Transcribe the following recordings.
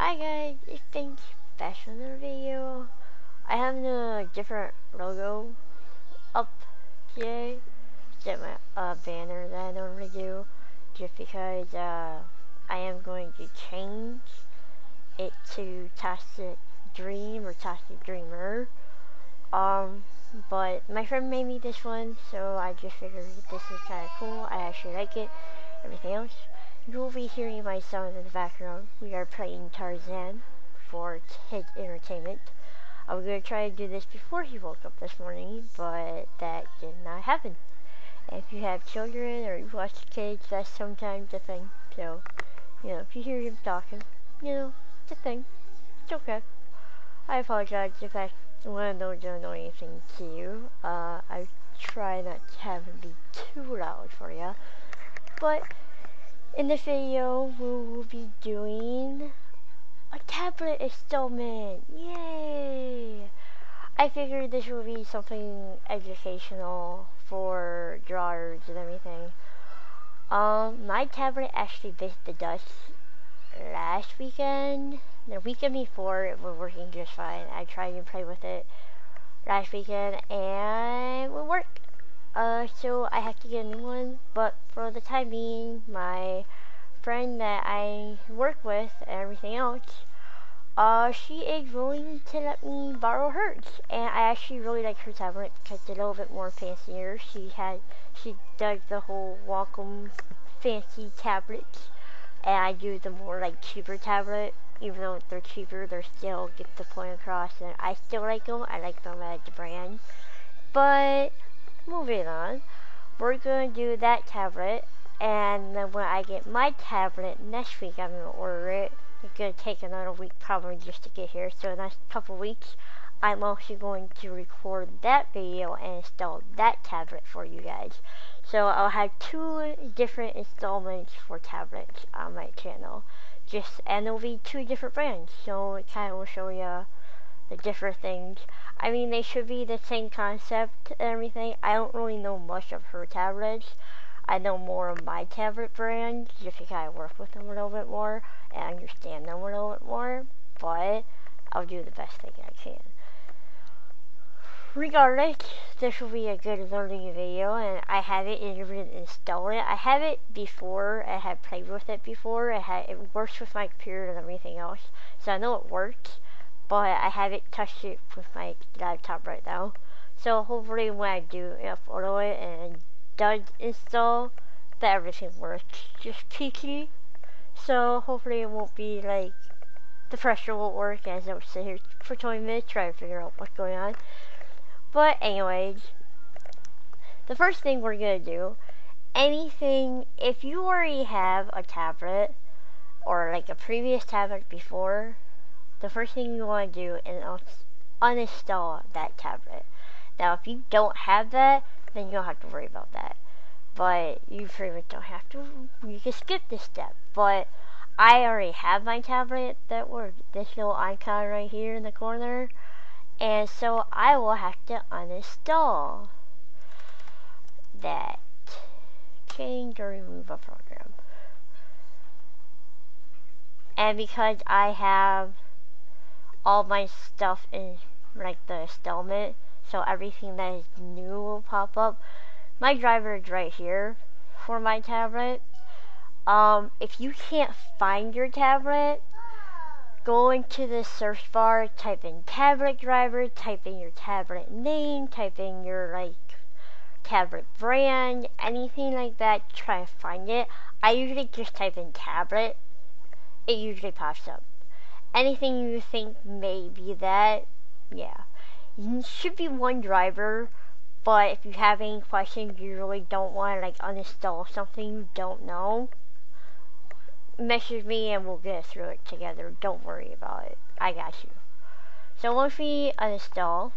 Hi guys, it's Finch back from another video. I have a different logo up today. It's my banner that I normally do, just because I am going to change it to Toxic Dream or Toxic Dreamer. But my friend made me this one, so I just figured this is kind of cool. I actually like it. Everything else, you will be hearing my sound in the background. We are playing Tarzan for his entertainment. I was going to try to do this before he woke up this morning, but that did not happen. And if you have children or you watch kids, that's sometimes a thing. So, if you hear him talking, it's a thing. It's okay. I apologize if that's one of those annoying things to you. I try not to have it be too loud for you. But in this video, we will be doing a tablet installment. Yay! I figured this would be something educational for drawers and everything. My tablet actually bit the dust last weekend. The weekend before, it was working just fine. I tried to play with it last weekend and it would work. So I have to get a new one, but for the time being, my friend that I work with and everything else, she is willing to let me borrow hers, and I actually really like her tablet because it's a little bit more fancier. She does the whole Wacom fancy tablets, and I do the more like cheaper tablet. Even though they're cheaper, they still get the point across, and I still like them. I like them as a brand. But moving on, we're going to do that tablet, and then when I get my tablet next week, I'm going to order it. It's going to take another week probably just to get here, so the next couple weeks, I'm also going to record that video and install that tablet for you guys. So I'll have 2 different installments for tablets on my channel, and it'll be 2 different brands, so it kind of will show you the different things. I mean, they should be the same concept and everything. I don't really know much of her tablets. I know more of my tablet brands, just because I work with them a little bit more and understand them a little bit more, but I'll do the best thing I can. Regardless, this will be a good learning video, and I have it installed. I have it before. I had played with it before. It works with my computer and everything else, so I know it works. But I haven't touched it with my laptop right now. So hopefully when I do upload it and it does install, that everything works just peachy. So hopefully it won't be like the pressure won't work as I would sit here for 20 minutes trying to figure out what's going on. But anyways, the first thing we're going to do, if you already have a tablet or like a previous tablet before, the first thing you want to do is uninstall that tablet. Now, if you don't have that, then you don't have to worry about that. But you pretty much don't have to. You can skip this step. But I already have my tablet that works. This little icon right here in the corner. And so I will have to uninstall that. Change or remove a program. And because I have all my stuff in like the installment, so everything that is new will pop up. My driver is right here for my tablet. If you can't find your tablet, go into the search bar, type in tablet driver, type in your tablet name, type in your like tablet brand, anything like that, try to find it. I usually just type in tablet. It usually pops up. Anything you think may be that, yeah. It should be one driver, but if you have any questions, you really don't want to like uninstall something you don't know, message me and we'll get through it together. Don't worry about it. I got you. So once we uninstall,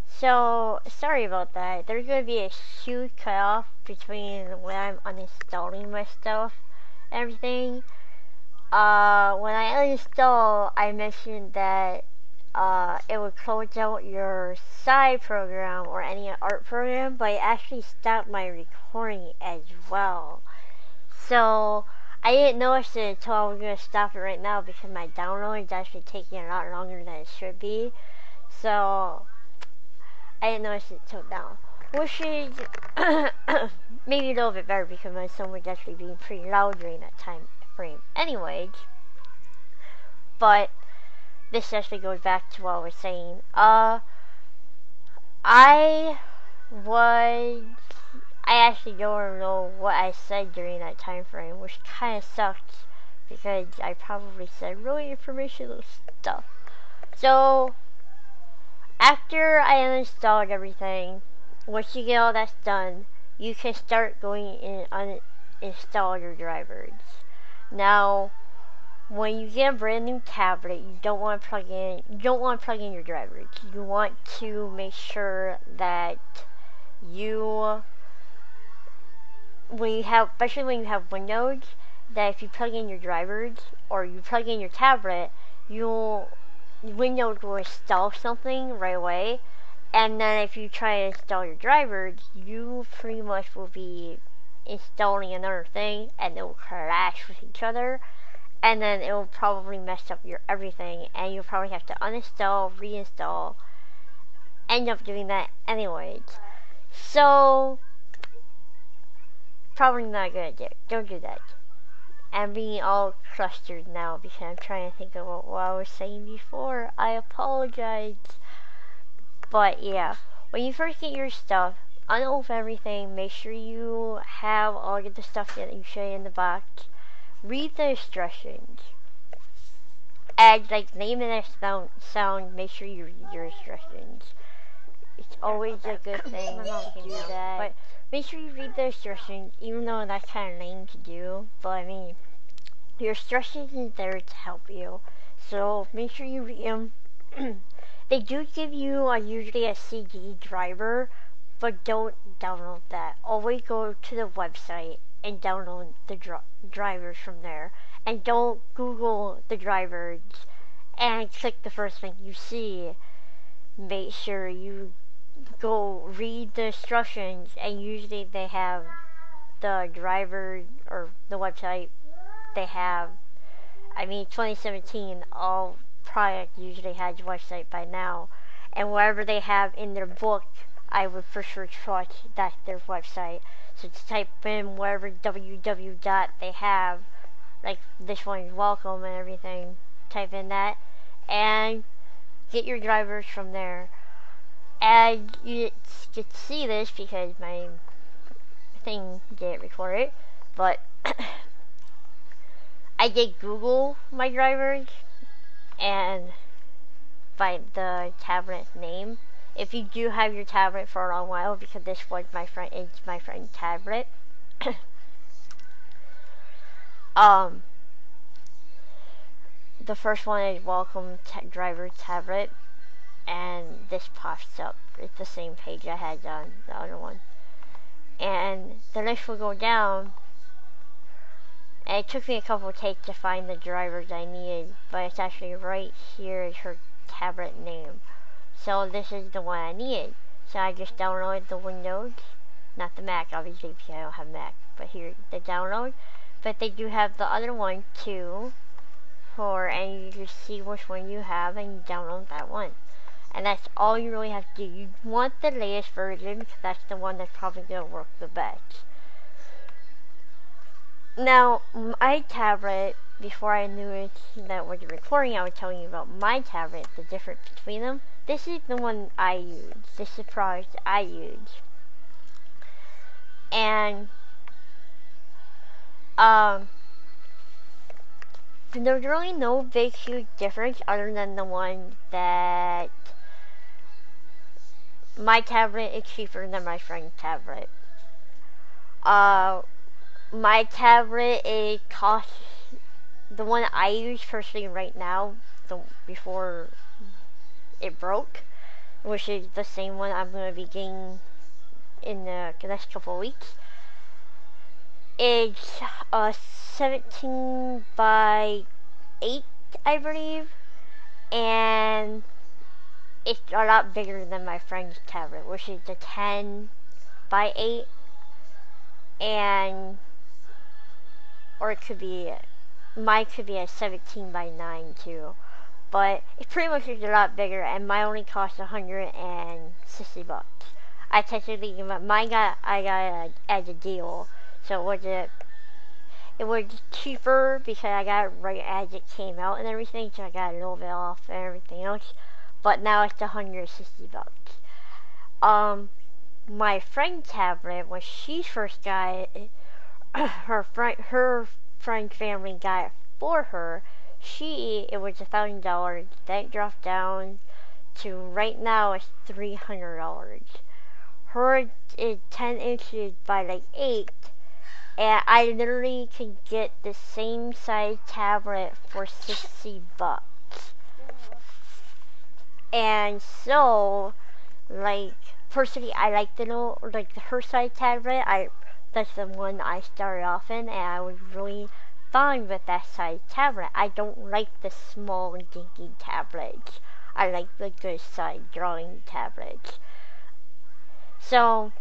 so sorry about that. There's going to be a huge cutoff between when I'm uninstalling my stuff and everything. When I uninstall, I mentioned that it would close out your side program or any art program, but it actually stopped my recording as well. So I didn't notice it until I was going to stop it right now because my download is actually taking a lot longer than it should be. So, I didn't notice it till now. Which is maybe a little bit better because my son was actually being pretty loud during that time frame. Anyways, but this actually goes back to what I was saying. I actually don't know what I said during that time frame, which kind of sucks because I probably said really informational stuff. So, after I uninstalled everything, once you get all that done, you can start going and uninstall your drivers. Now, when you get a brand new tablet, you don't want to plug in your drivers. You want to make sure that especially when you have Windows, that if you plug in your drivers or you plug in your tablet, Windows will install something right away. And then if you try to install your drivers, you pretty much will be installing another thing and it will clash with each other. And then it will probably mess up your everything and you'll probably have to uninstall, reinstall, end up doing that anyways. So, probably not a good idea. Don't do that. I'm being all clustered now because I'm trying to think of what I was saying before. I apologize. But yeah, when you first get your stuff, unopen everything, make sure you have all of the stuff that you should in the box. Read the instructions. As like name and sound, make sure you read your instructions. It's always a good thing to do that. But make sure you read the instructions, even though that's kind of lame to do. But I mean, your instructions is there to help you. So make sure you read them. They do give you usually a CD driver, but don't download that. Always go to the website and download the drivers from there. And don't Google the drivers and click the first link you see. Make sure you go read the instructions, and usually they have the driver or the website. They have, 2017, all product usually has a website by now, and whatever they have in their book, I would for sure trust that's their website. So to type in whatever www dot they have, like this one is welcome and everything, type in that, and get your drivers from there. And you get to see this because my thing didn't record it, but I did Google my drivers and by the tablet's name. If you do have your tablet for a long while, because this was my friend's tablet. The first one is welcome driver tablet, and this pops up. It's the same page I had on the other one. And the list will go down, and it took me a couple of takes to find the drivers I needed, but it's actually right here is her tablet name. So this is the one I needed. So I just downloaded the Windows, not the Mac, obviously, because I don't have Mac, but here, the download. But they do have the other one too, and you just see which one you have and you download that one. And that's all you really have to do. You want the latest version because that's the one that's probably going to work the best. Now, my tablet, before I knew it, that was a recording, I was telling you about my tablet, the difference between them. This is the one I use. This is the product I use. And, there's really no big, huge difference other than the one that my tablet is cheaper than my friend's tablet. My tablet, it costs, the one I use personally right now, before it broke, which is the same one I'm going to be getting in the next couple of weeks. It's 17 by 8, I believe, and it's a lot bigger than my friend's tablet, which is the 10 by 8, and or it could be, mine could be a 17 by 9 too. But it pretty much is a lot bigger, and mine only cost $160. I technically, I got it as a deal, so it was cheaper because I got it right as it came out and everything, so I got a little bit off and everything else. But now it's $160. My friend's tablet, when she first got it, her friend's family got it for her. It was $1,000. That dropped down to right now it's $300. Hers is 10 inches by like 8, and I literally can get the same size tablet for $60. And so, like, personally, I like her size tablet. That's the one I started off in, and I was really fine with that size tablet. I don't like the small and dinky tablets. I like the good size drawing tablets. So,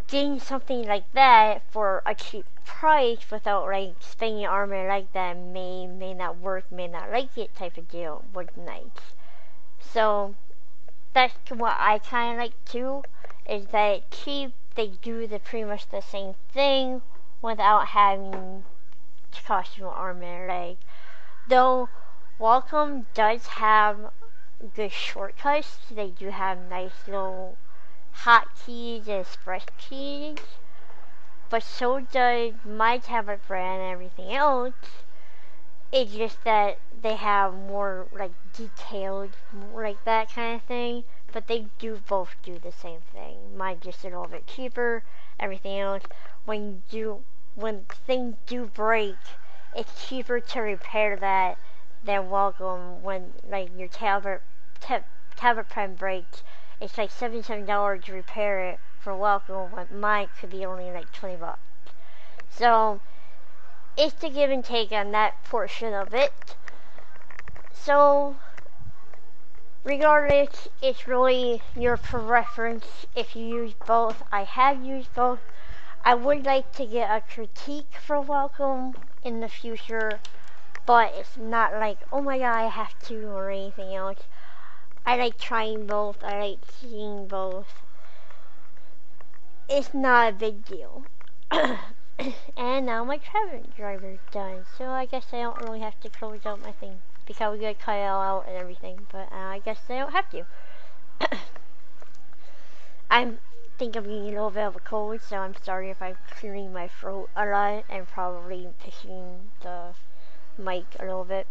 getting something like that for a cheap price without like spending an arm and like that may not work, may not like it type of deal was nice. So that's what I kind of like too, is that it's cheap. They do pretty much the same thing without having to cost you an arm and a leg. Though Wacom does have good shortcuts. They do have nice little hotkeys and express keys, but so does my tablet brand and everything else. It's just that they have more like detailed, like that kind of thing, but they do both do the same thing. Mine's just a little bit cheaper. Everything else, when things do break, it's cheaper to repair that than Wacom. When like your tablet pen breaks, it's like $77 to repair it for Wacom, when mine could be only like $20. So it's the give and take on that portion of it. So regardless, it's really your preference if you use both. I have used both. I would like to get a critique for Wacom in the future, but it's not like, oh my god, I have to, or anything else. I like trying both. I like seeing both. It's not a big deal. And now my travel driver's done, so I guess I don't really have to close out my thing, because we got cut it all out and everything, but I guess I don't have to. I think I'm getting a little bit of a cold, so I'm sorry if I'm clearing my throat a lot and probably pushing the mic a little bit.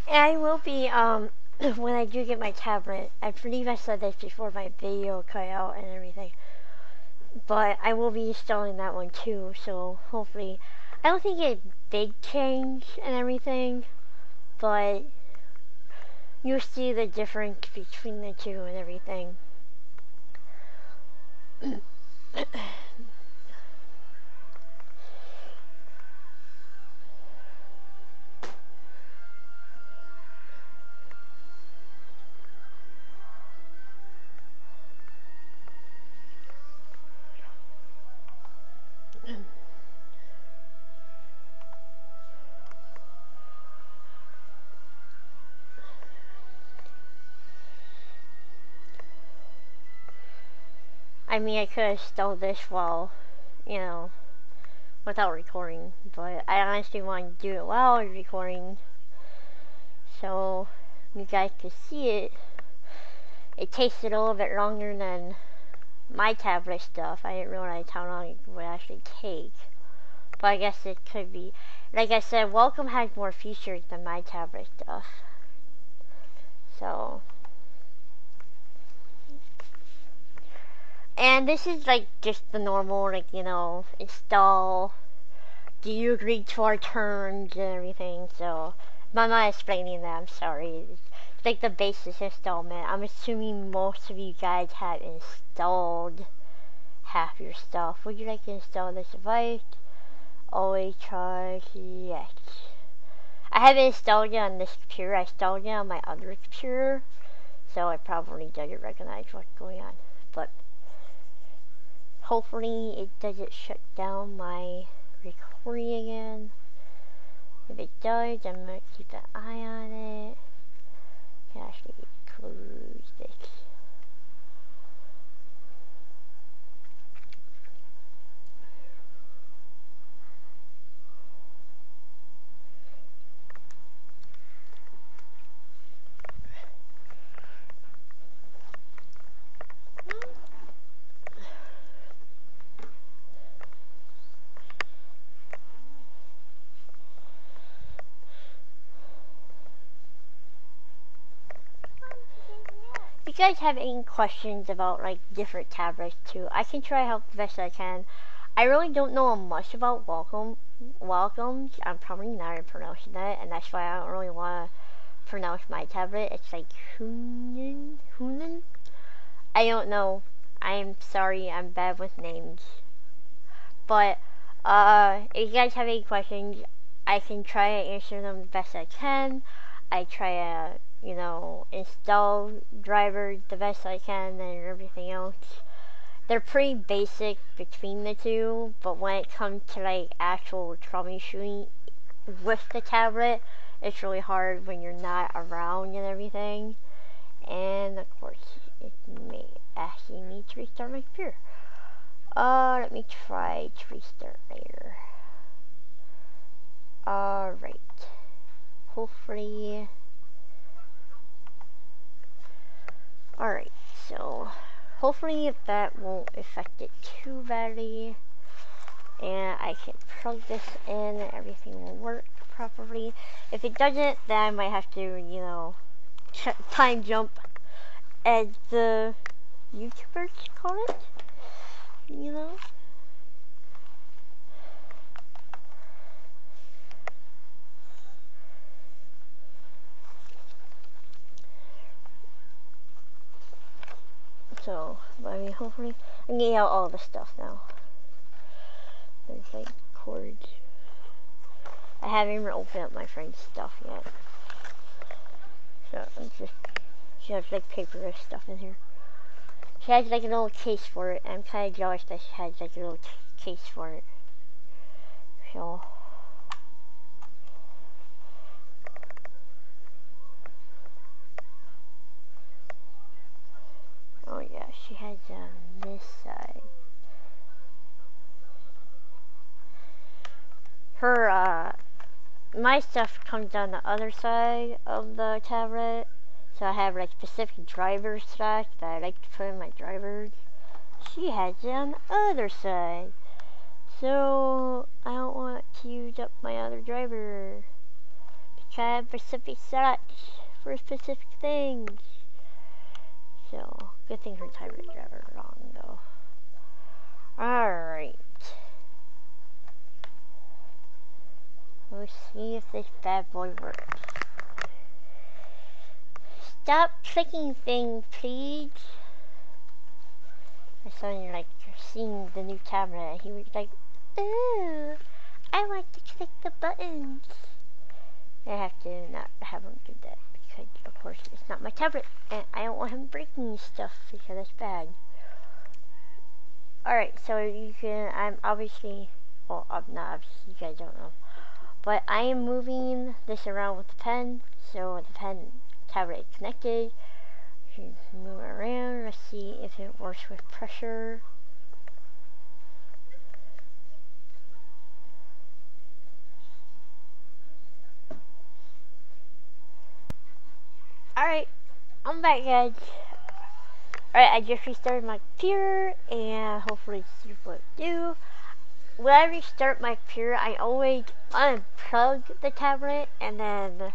And I will be, when I do get my tablet, I believe I said this before my video cut out and everything, but I will be installing that one too, so hopefully, I don't think it's big change and everything, but you'll see the difference between the two and everything. I mean, I could have stole this while, without recording, but I honestly want to do it while I was recording, so you guys could see it. It tasted a little bit longer than my tablet stuff. I didn't realize how long it would actually take, but I guess it could be. Like I said, Wacom has more features than my tablet stuff, so. And this is like just the normal, like, install, do you agree to our terms and everything, so I'm not explaining that, I'm sorry. It's like the basic installment. I'm assuming most of you guys have installed half your stuff. Would you like to install this device? Always charge yes. I haven't installed it on this computer. I installed it on my other computer, so it probably doesn't recognize what's going on. But hopefully it doesn't shut down my recording again. If it does, I'm going to keep an eye on it. I can actually close this. If you guys have any questions about like different tablets too, I can try to help the best I can. I really don't know much about Wacom. I'm probably not pronouncing that, and that's why I don't really want to pronounce my tablet. It's like Hunan. I don't know. I'm sorry. I'm bad with names. But if you guys have any questions, I can try to answer them the best I can. I try to install drivers the best I can and everything else. They're pretty basic between the two, but when it comes to like actual troubleshooting with the tablet, it's really hard when you're not around and everything. And of course, it may asking me to restart my computer. Let me try to restart later. Alright. Hopefully. Alright, so hopefully that won't affect it too badly. And I can plug this in and everything will work properly. If it doesn't, then I might have to, time jump, as the YouTubers call it. So, I mean, hopefully, I'm getting out all the stuff now. There's like cords. I haven't even opened up my friend's stuff yet. So, she has like paper and stuff in here. She has like a little case for it. I'm kind of jealous that she has like a little case for it. So, oh yeah, she has this side. My stuff comes on the other side of the tablet. So I have like specific driver slash that I like to put in my drivers. She has it on the other side. So I don't want to use up my other driver. Because I have specific slots for specific things. So, good thing her tablet driver wrong though. Alright. Let's see if this bad boy works. Stop clicking things, please. My son like seeing the new tablet. He was like, "Ooh, I want to click the buttons." I have to not have him do that because, of course, it's not my tablet, and I don't want him breaking stuff because it's bad. Alright, so you can. I'm obviously. Well, I'm not obviously. You guys don't know. But I am moving this around with the pen, so the pen tablet is connected. You can move it around. Let's see if it works with pressure. Alright, I'm back, guys. Alright, I just restarted my computer, and hopefully this is what it do. When I restart my computer, I always unplug the tablet, and then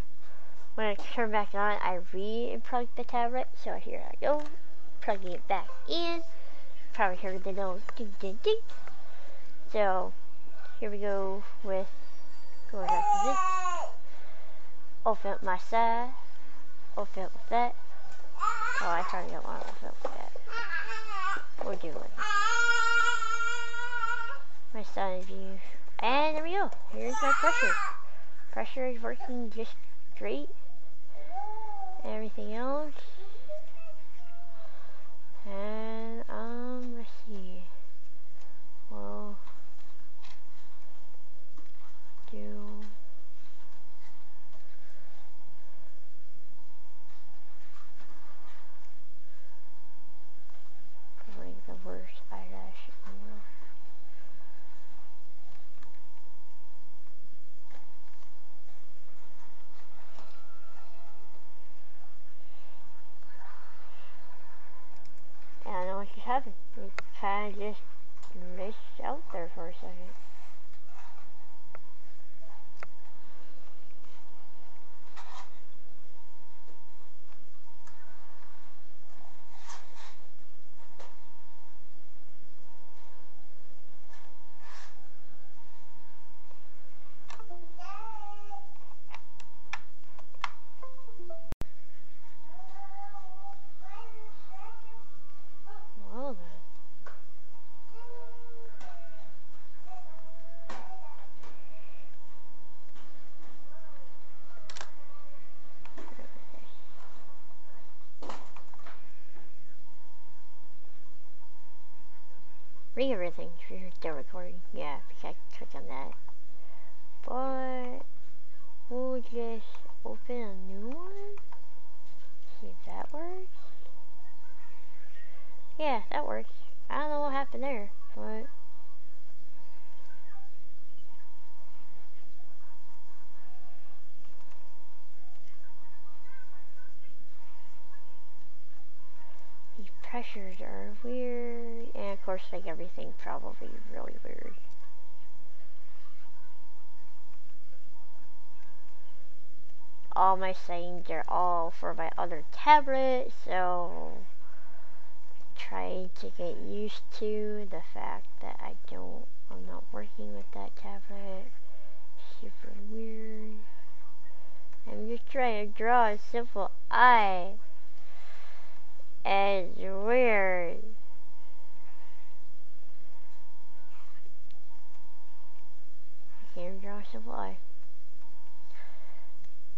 when I turn back on, I re-unplug the tablet. So here I go, plugging it back in. Probably heard the little ding ding ding. So here we go with going back to this. Open up my side. Open up with that. Oh, I probably don't want to open up with that. We'll do it. sun view. And there we go. Here's my pressure. Pressure is working just great. Everything else. And let's see. We'll do like the worst eyelash in the world. And I know what just happened. It kind of just missed out there for a second. Well then. Read everything for the recording. Yeah, because I clicked on that. But we'll just open a new one. See if that works. Yeah, that works. I don't know what happened there, but these pressures are weird, and of course, like everything, probably really weird. All my settings are all for my other tablet, so trying to get used to the fact that I'm not working with that tablet. Super weird. I'm just trying to draw a simple eye. And it's weird. I can't draw a simple eye.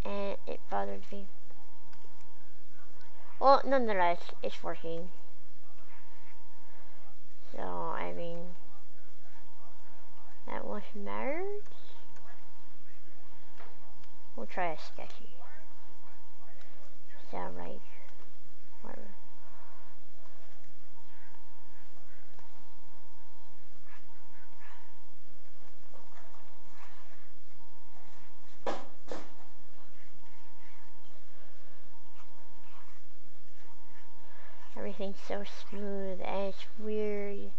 And it bothered me. Well, nonetheless, it's working. So, I mean, that what matters. We'll try a sketchy. Sound right. Whatever. Everything's so smooth and it's weird.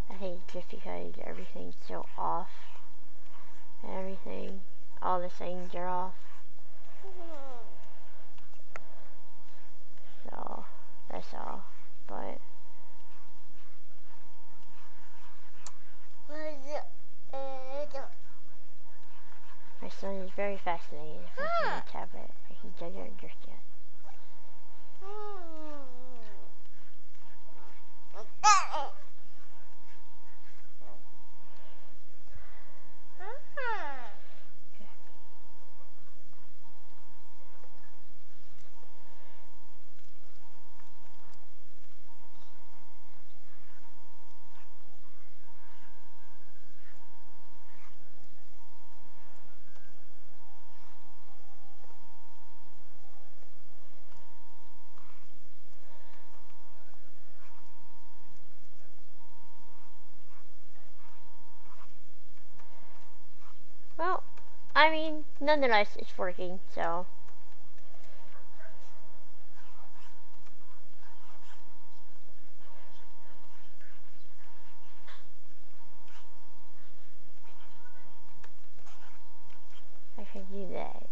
I think just because everything's so off. And everything, all the settings are off. So, that's all. But my son is very fascinated with my tablet. He doesn't understand. Well, I mean, nonetheless, it's working, so. I can do that.